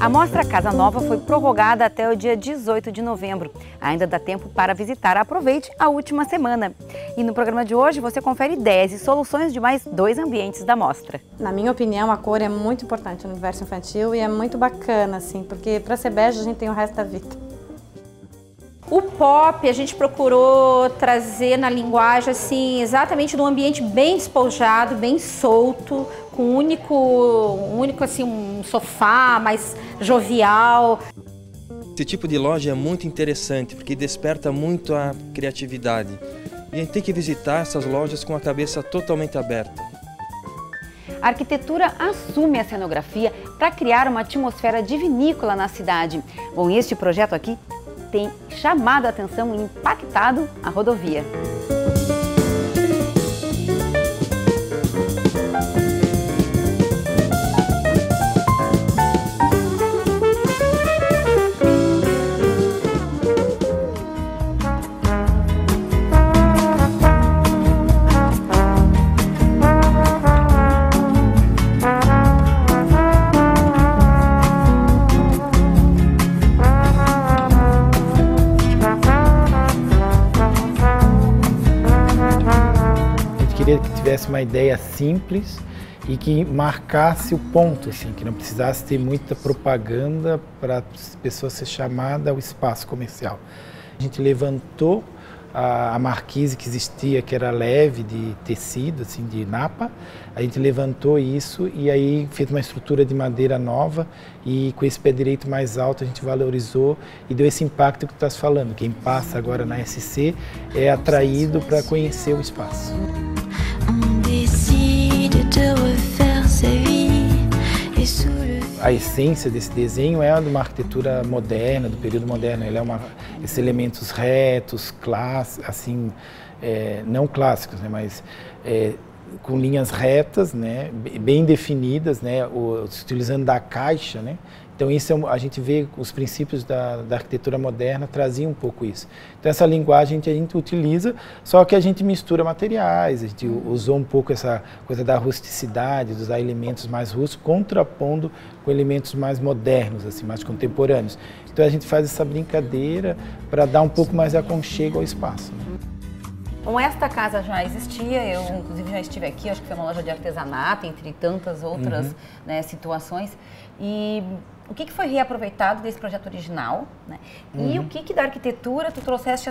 A Mostra Casa Nova foi prorrogada até o dia 18 de novembro. Ainda dá tempo para visitar. Aproveite a última semana. E no programa de hoje você confere ideias e soluções de mais 2 ambientes da mostra. Na minha opinião, a cor é muito importante no universo infantil e é muito bacana, assim, porque para ser bege a gente tem o resto da vida. O pop a gente procurou trazer na linguagem assim, exatamente num ambiente bem despojado, bem solto, com um único assim, um sofá mais jovial. Esse tipo de loja é muito interessante porque desperta muito a criatividade. E a gente tem que visitar essas lojas com a cabeça totalmente aberta. A arquitetura assume a cenografia para criar uma atmosfera de vinícola na cidade. Bom, este projeto aqui tem chamado a atenção e impactado a rodovia. Queria que tivesse uma ideia simples e que marcasse o ponto, assim, que não precisasse ter muita propaganda para as pessoas ser chamadas ao espaço comercial. A gente levantou a marquise que existia, que era leve, de tecido, assim, de napa. A gente levantou isso e aí fez uma estrutura de madeira nova e com esse pé direito mais alto a gente valorizou e deu esse impacto que tu estás falando. Quem passa agora na SC é atraído para conhecer o espaço. A essência desse desenho é a de uma arquitetura moderna, do período moderno. Ele é esses elementos retos, assim, não clássicos, né, mas com linhas retas, né, bem definidas, né, utilizando da caixa, né. Então isso a gente vê os princípios da arquitetura moderna traziam um pouco isso. Então essa linguagem a gente utiliza, só que a gente mistura materiais, a gente usou um pouco essa coisa da rusticidade, de usar elementos mais rústicos, contrapondo com elementos mais modernos, assim, mais contemporâneos. Então a gente faz essa brincadeira para dar um pouco mais de aconchego ao espaço, né? Bom, esta casa já existia, eu inclusive já estive aqui, acho que foi uma loja de artesanato, entre tantas outras né, situações. E o que foi reaproveitado desse projeto original, né? E o que da arquitetura tu trouxeste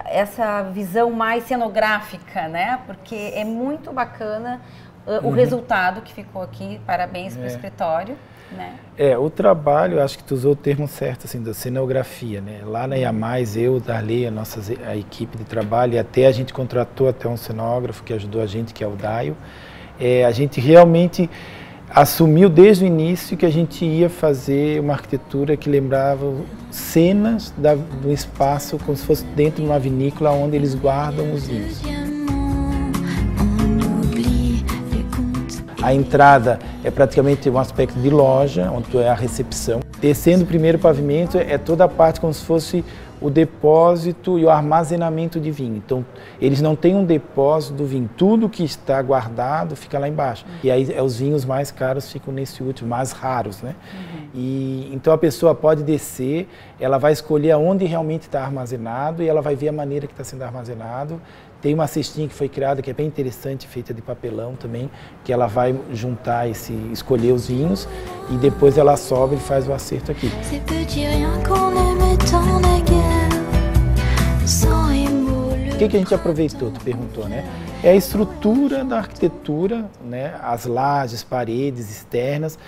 essa visão mais cenográfica, né? Porque é muito bacana o resultado que ficou aqui, parabéns para o escritório. Né? O trabalho, acho que tu usou o termo certo, assim, da cenografia, né? Lá na Iamais, eu, Darley, a equipe de trabalho, e até a gente contratou até um cenógrafo que ajudou a gente, que é o Daio. A gente realmente assumiu desde o início que a gente ia fazer uma arquitetura que lembrava cenas do espaço, como se fosse dentro de uma vinícola onde eles guardam os vinhos. A entrada é praticamente um aspecto de loja, onde é a recepção. Descendo o primeiro pavimento é toda a parte como se fosse o depósito e o armazenamento de vinho. Então, eles não têm um depósito do vinho. Tudo que está guardado fica lá embaixo. E aí os vinhos mais caros ficam nesse último, mais raros, né? E então a pessoa pode descer, ela vai escolher aonde realmente está armazenado e ela vai ver a maneira que está sendo armazenado. Tem uma cestinha que foi criada, que é bem interessante, feita de papelão também, que ela vai juntar escolher os vinhos e depois ela sobe e faz o acerto aqui. O que a gente aproveitou, tu perguntou, né? É a estrutura da arquitetura, né? As lajes, paredes externas.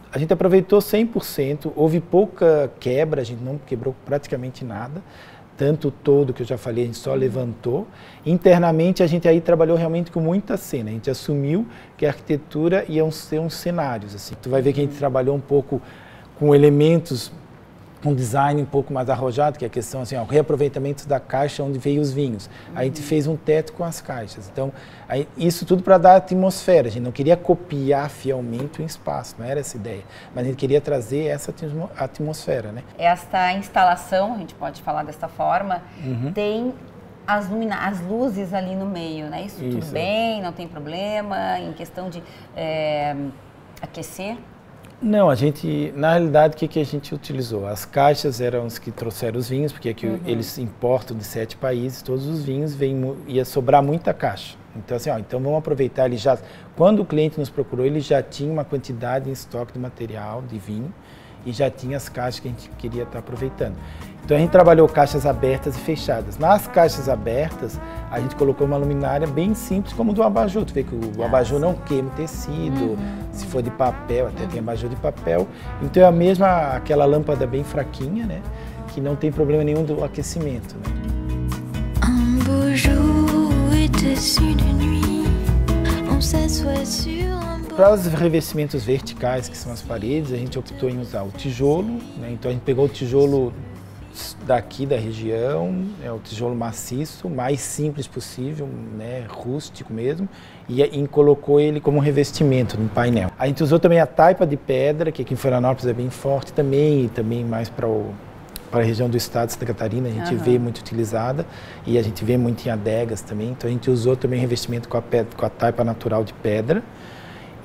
A gente aproveitou 100%, houve pouca quebra, a gente não quebrou praticamente nada. Tanto todo que eu já falei, a gente só levantou. Internamente, a gente aí trabalhou realmente com muita cena. A gente assumiu que a arquitetura iam ser uns cenários, assim. Tu vai ver que a gente trabalhou um pouco com elementos, um design um pouco mais arrojado, que é a questão, assim, o reaproveitamento da caixa onde veio os vinhos. Aí a gente fez um teto com as caixas. Então, isso tudo para dar atmosfera. A gente não queria copiar fielmente o espaço, não era essa a ideia. Mas a gente queria trazer essa atmosfera, né? Esta instalação, a gente pode falar desta forma, tem as luzes ali no meio, né? Isso tudo bem, não tem problema em questão de aquecer? Não, a gente, na realidade, o que a gente utilizou? As caixas eram os que trouxeram os vinhos, porque aqui eles importam de 7 países, todos os vinhos, ia sobrar muita caixa. Então, assim, então vamos aproveitar, quando o cliente nos procurou, ele já tinha uma quantidade em estoque de material, de vinho, e já tinha as caixas que a gente queria estar aproveitando. Então a gente trabalhou caixas abertas e fechadas. Nas caixas abertas, a gente colocou uma luminária bem simples, como do abajur. Tu vê que o abajur não queima o tecido, se for de papel, até tem abajur de papel. Então é a mesma, aquela lâmpada bem fraquinha, né? Que não tem problema nenhum do aquecimento, né? Para os revestimentos verticais, que são as paredes, a gente optou em usar o tijolo, né? Então a gente pegou o tijolo daqui da região, o tijolo maciço, mais simples possível, né? Rústico mesmo, e colocou ele como revestimento no painel. A gente usou também a taipa de pedra, que aqui em Florianópolis é bem forte também, e também mais para a região do estado de Santa Catarina, a gente vê muito utilizada, e a gente vê muito em adegas também, então a gente usou também revestimento com a taipa natural de pedra,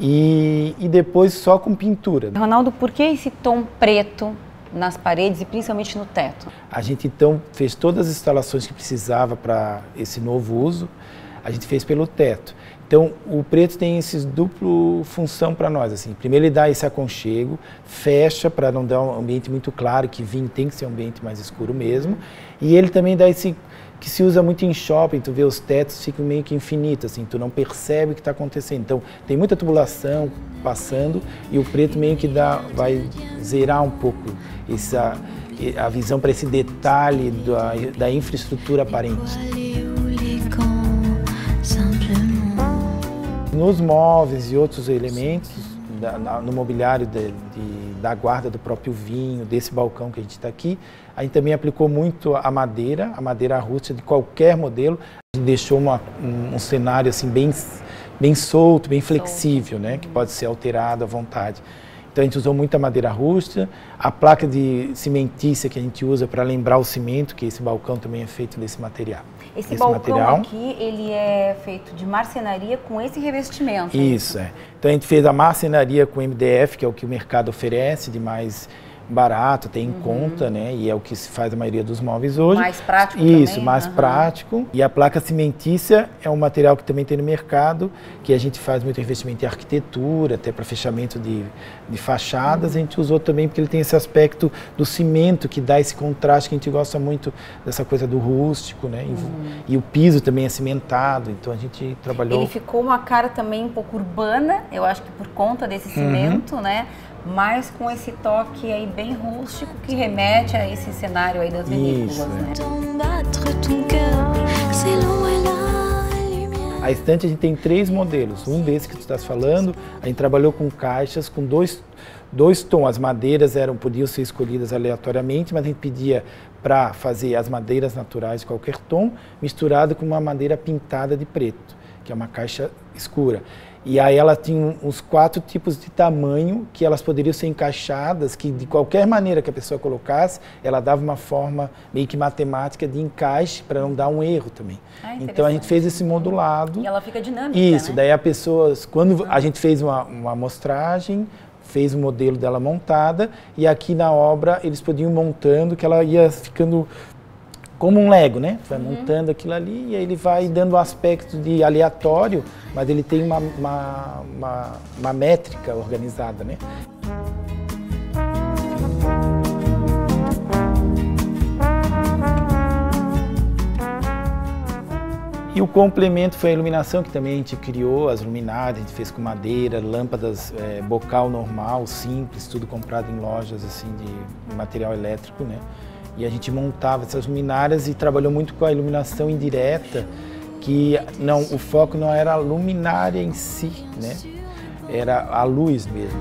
e depois só com pintura. Ronaldo, por que esse tom preto nas paredes e principalmente no teto? A gente então fez todas as instalações que precisava para esse novo uso, a gente fez pelo teto. Então o preto tem essa dupla função para nós, assim. Primeiro ele dá esse aconchego, fecha para não dar um ambiente muito claro, que vinho tem que ser um ambiente mais escuro mesmo, e ele também dá esse que se usa muito em shopping, tu vê os tetos ficam meio que infinitos, assim, tu não percebe o que está acontecendo. Então tem muita tubulação passando e o preto meio que vai zerar um pouco a visão para esse detalhe da infraestrutura aparente. Nos móveis e outros elementos, no mobiliário da guarda do próprio vinho, desse balcão que a gente está aqui, a gente também aplicou muito a madeira rústica de qualquer modelo. A gente deixou um cenário assim, bem solto, bem flexível, né? Que pode ser alterado à vontade. Então a gente usou muita madeira rústica, a placa de cimentícia que a gente usa para lembrar o cimento, que esse balcão também é feito desse material. Esse balcão aqui, ele é feito de marcenaria com esse revestimento. Isso, Então a gente fez a marcenaria com MDF, que é o que o mercado oferece de mais barato, tem em conta, né? E é o que se faz a maioria dos móveis hoje. Mais prático também? Isso, mais prático. E a placa cimentícia é um material que também tem no mercado, que a gente faz muito investimento em arquitetura, até para fechamento de fachadas. A gente usou também porque ele tem esse aspecto do cimento, que dá esse contraste, que a gente gosta muito dessa coisa do rústico, né? E o piso também é cimentado, então a gente trabalhou... Ele ficou uma cara também um pouco urbana, eu acho que por conta desse cimento, né? Mas com esse toque aí bem rústico que remete a esse cenário aí das vinícolas, né? A estante a gente tem 3 modelos, um desses que tu estás falando, a gente trabalhou com caixas com dois tons, as madeiras podiam ser escolhidas aleatoriamente, mas a gente pedia para fazer as madeiras naturais de qualquer tom, misturado com uma madeira pintada de preto, que é uma caixa escura. E aí ela tinha uns 4 tipos de tamanho que elas poderiam ser encaixadas, que de qualquer maneira que a pessoa colocasse, ela dava uma forma meio que matemática de encaixe para não dar um erro também. Então a gente fez esse modulado. E ela fica dinâmica, Isso, né? Daí a pessoa, quando a gente fez uma amostragem, fez o modelo dela montada, e aqui na obra eles podiam ir montando, que ela ia ficando como um Lego, né? Vai montando aquilo ali e aí ele vai dando um aspecto de aleatório, mas ele tem uma métrica organizada, né? E o complemento foi a iluminação, que também a gente criou, as luminárias, a gente fez com madeira, lâmpadas, bocal normal, simples, tudo comprado em lojas assim de material elétrico, né? E a gente montava essas luminárias e trabalhou muito com a iluminação indireta, que o foco não era a luminária em si, né? Era a luz mesmo.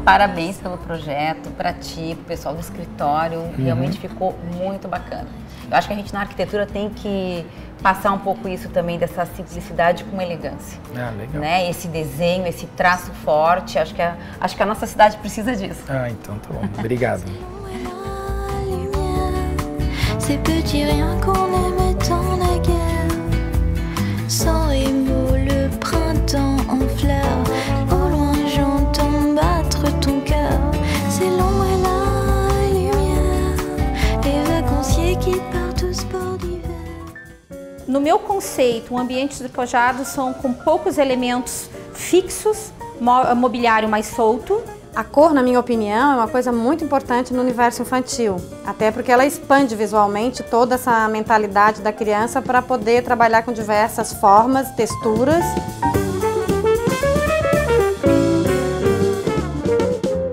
Parabéns pelo projeto, para ti, para o pessoal do escritório, realmente ficou muito bacana. Eu acho que a gente na arquitetura tem que passar um pouco isso também, dessa simplicidade com elegância. Ah, legal. Né? Esse desenho, esse traço forte, acho que a nossa cidade precisa disso. Ah, então tá bom. Obrigado. ces petits riens qu'on aimait tant naguère. Sans les mots, le printemps en fleurs. Au loin, j'entends battre ton cœur. C'est l'ombre et la lumière, les vacanciers qui partent au sport d'hiver. No meu conceito, ambientes despojados são com poucos elementos fixos, mobiliário mais solto. A cor, na minha opinião, é uma coisa muito importante no universo infantil, até porque ela expande visualmente toda essa mentalidade da criança para poder trabalhar com diversas formas, texturas.